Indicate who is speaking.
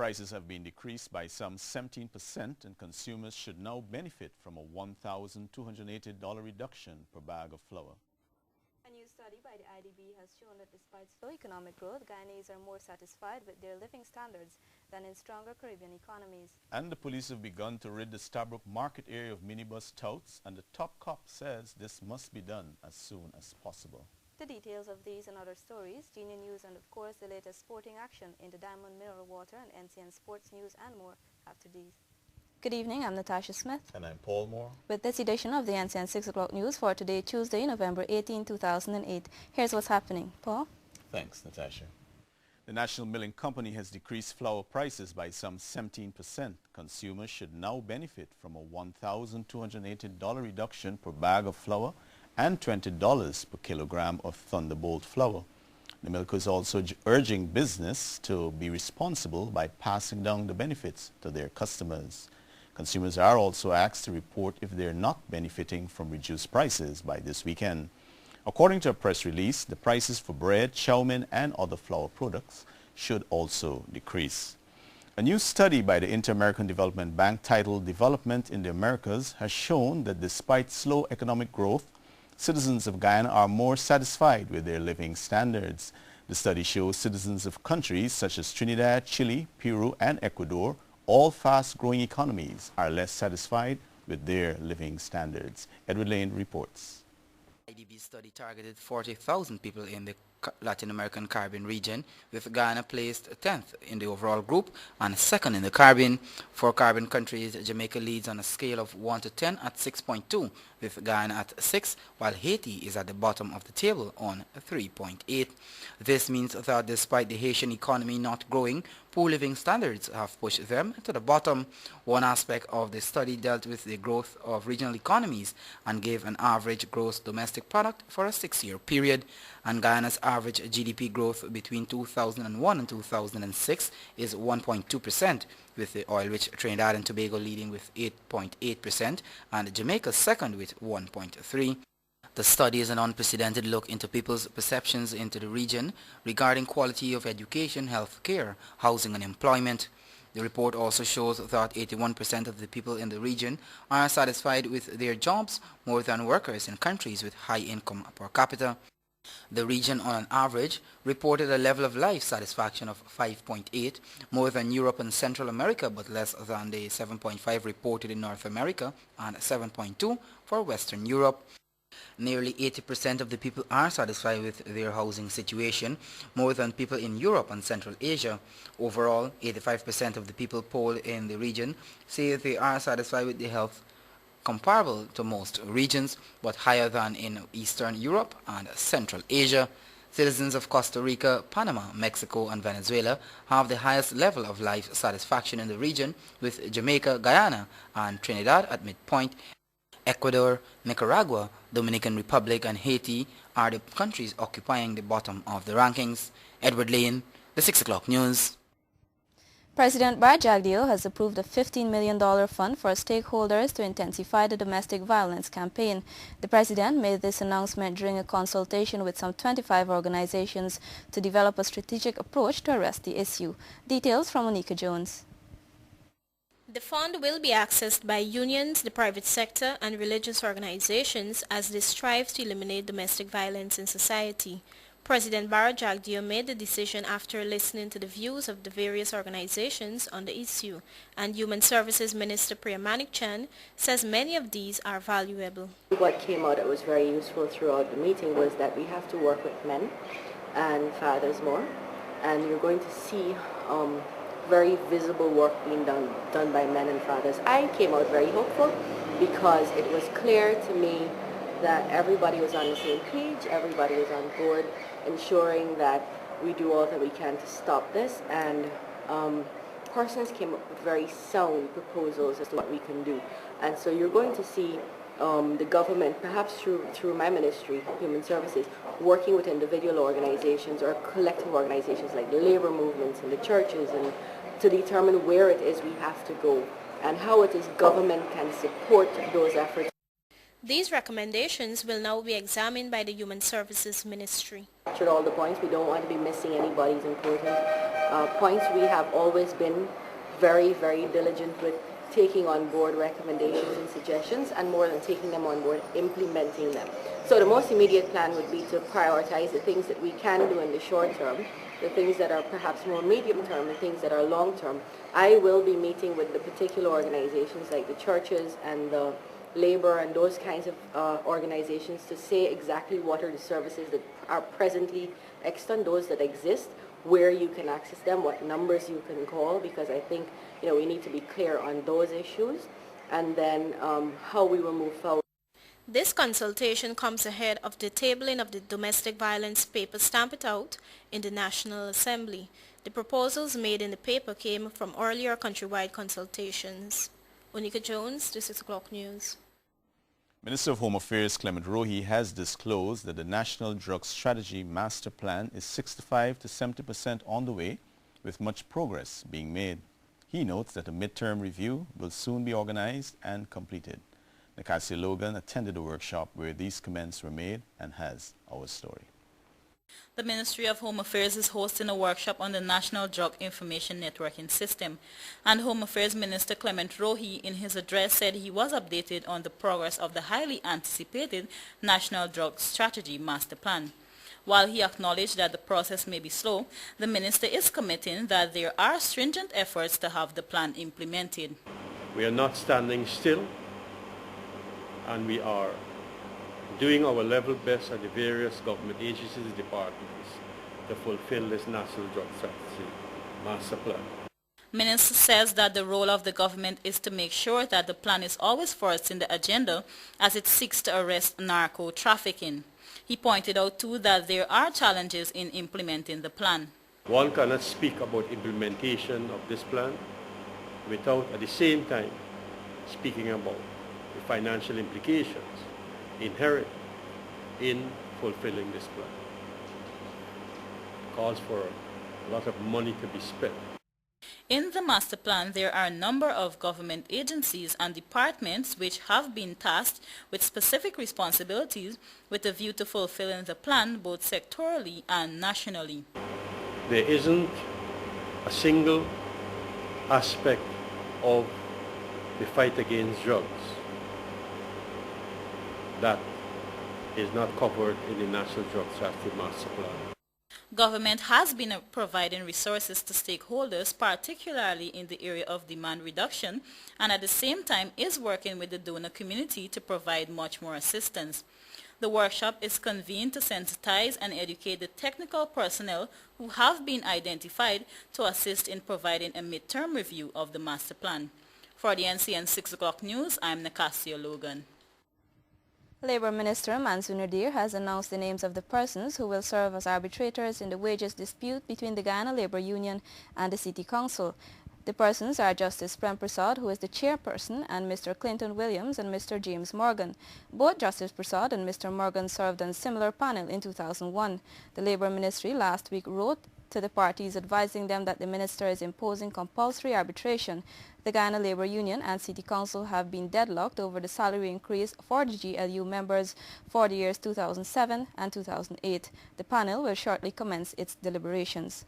Speaker 1: prices have been decreased by some 17% and consumers should now benefit from a $1,280 reduction per bag of flour.
Speaker 2: A new study by the IDB has shown that despite slow economic growth, Guyanese are more satisfied with their living standards than in stronger Caribbean economies.
Speaker 1: And the police have begun to rid the Stabroek market area of minibus touts, and the top cop says this must be done as soon as possible.
Speaker 2: The details of these and other stories, Genius News, and of course the latest sporting action in the Diamond Mineral Water and NCN Sports News and more after these. Good evening, I'm Natasha Smith.
Speaker 1: And I'm Paul Moore.
Speaker 2: With this edition of the NCN 6 o'clock news for today, Tuesday, November 18, 2008. Here's what's happening. Paul?
Speaker 1: Thanks, Natasha. The National Milling Company has decreased flour prices by some 17%. Consumers should now benefit from a $1,280 reduction per bag of flour and $20 per kilogram of Thunderbolt flour. The milk is also urging business to be responsible by passing down the benefits to their customers. Consumers are also asked to report if they are not benefiting from reduced prices by this weekend. According to a press release, the prices for bread, chow mein, and other flour products should also decrease. A new study by the Inter-American Development Bank titled Development in the Americas has shown that despite slow economic growth, citizens of Guyana are more satisfied with their living standards. The study shows citizens of countries such as Trinidad, Chile, Peru, and Ecuador, all fast-growing economies, are less satisfied with their living standards. Edward Lane reports.
Speaker 3: IDB study targeted 40,000 people in the Latin American Caribbean region, with Guyana placed 10th in the overall group and 2nd in the Caribbean. For Caribbean countries, Jamaica leads on a scale of 1 to 10 at 6.2, with Guyana at 6, while Haiti is at the bottom of the table on 3.8. This means that despite the Haitian economy not growing, poor living standards have pushed them to the bottom. One aspect of the study dealt with the growth of regional economies and gave an average gross domestic product for a 6-year period. And Guyana's average GDP growth between 2001 and 2006 is 1.2%, with the oil-rich Trinidad and Tobago leading with 8.8% and Jamaica second with 1.3%. The study is an unprecedented look into people's perceptions into the region regarding quality of education, health care, housing and employment. The report also shows that 81% of the people in the region are satisfied with their jobs, more than workers in countries with high income per capita. The region on an average reported a level of life satisfaction of 5.8, more than Europe and Central America but less than the 7.5 reported in North America and 7.2 for Western Europe. Nearly 80% of the people are satisfied with their housing situation, more than people in Europe and Central Asia. Overall, 85% of the people polled in the region say they are satisfied with the health comparable to most regions, but higher than in Eastern Europe and Central Asia. Citizens of Costa Rica, Panama, Mexico and Venezuela have the highest level of life satisfaction in the region, with Jamaica, Guyana and Trinidad at midpoint. Ecuador, Nicaragua, Dominican Republic and Haiti are the countries occupying the bottom of the rankings. Edward Lane, the 6 o'clock news.
Speaker 2: President Bara Jagdeo has approved a $15 million fund for stakeholders to intensify the domestic violence campaign. The president made this announcement during a consultation with some 25 organizations to develop a strategic approach to address the issue. Details from Monica Jones.
Speaker 4: The fund will be accessed by unions, the private sector and religious organizations as they strive to eliminate domestic violence in society. President Bara Jagdeo made the decision after listening to the views of the various organizations on the issue, and Human Services Minister Priyamanik Chan says many of these are valuable.
Speaker 5: What came out that was very useful throughout the meeting was that we have to work with men and fathers more, and you're going to see very visible work being done by men and fathers. I came out very hopeful because it was clear to me that everybody was on the same page, everybody was on board, ensuring that we do all that we can to stop this, and persons came up with very sound proposals as to what we can do. And so you're going to see the government, perhaps through my ministry, Human Services, working with individual organizations or collective organizations like the labor movements and the churches, and to determine where it is we have to go and how it is government can support those efforts.
Speaker 4: These recommendations will now be examined by the Human Services Ministry.
Speaker 5: All the points, we don't want to be missing anybody's important points. We have always been very, very diligent with taking on board recommendations and suggestions, and more than taking them on board, implementing them. So the most immediate plan would be to prioritize the things that we can do in the short term, the things that are perhaps more medium term, and things that are long term. I will be meeting with the particular organizations like the churches and the labor and those kinds of organizations to say exactly what are the services that are presently extant, those that exist, where you can access them, what numbers you can call, because I think we need to be clear on those issues, and then how we will move forward.
Speaker 4: This consultation comes ahead of the tabling of the domestic violence paper Stamp It Out in the National Assembly. The proposals made in the paper came from earlier countrywide consultations. Onika Jones, the 6 o'clock news.
Speaker 1: Minister of Home Affairs Clement Rohi has disclosed that the National Drug Strategy Master Plan is 65 to 70% on the way, with much progress being made. He notes that a midterm review will soon be organized and completed. Nicasia Logan attended a workshop where these comments were made and has our story.
Speaker 6: The Ministry of Home Affairs is hosting a workshop on the National Drug Information Networking System, and Home Affairs Minister Clement Rohi in his address said he was updated on the progress of the highly anticipated National Drug Strategy Master Plan. While he acknowledged that the process may be slow, the minister is committing that there are stringent efforts to have the plan implemented.
Speaker 7: We are not standing still, and we are doing our level best at the various government agencies and departments to fulfill this National Drug Strategy Master Plan.
Speaker 6: Minister says that the role of the government is to make sure that the plan is always first in the agenda as it seeks to arrest narco-trafficking. He pointed out too that there are challenges in implementing the plan.
Speaker 7: One cannot speak about implementation of this plan without at the same time speaking about the financial implications inherent in fulfilling this plan. It calls for a lot of money to be spent.
Speaker 6: In the master plan, there are a number of government agencies and departments which have been tasked with specific responsibilities with a view to fulfilling the plan both sectorally and nationally.
Speaker 7: There isn't a single aspect of the fight against drugs that is not covered in the National Drug Strategy Master Plan.
Speaker 6: Government has been providing resources to stakeholders, particularly in the area of demand reduction, and at the same time is working with the donor community to provide much more assistance. The workshop is convened to sensitize and educate the technical personnel who have been identified to assist in providing a midterm review of the master plan. For the NCN 6 o'clock news, I'm Nicasia Logan.
Speaker 2: Labour Minister Mansour Nadir has announced the names of the persons who will serve as arbitrators in the wages dispute between the Guyana Labour Union and the City Council. The persons are Justice Prem Prasad, who is the chairperson, and Mr. Clinton Williams and Mr. James Morgan. Both Justice Prasad and Mr. Morgan served on a similar panel in 2001. The Labour Ministry last week wrote to the parties advising them that the minister is imposing compulsory arbitration. The Guyana Labour Union and City Council have been deadlocked over the salary increase for the GLU members for the years 2007 and 2008. The panel will shortly commence its deliberations.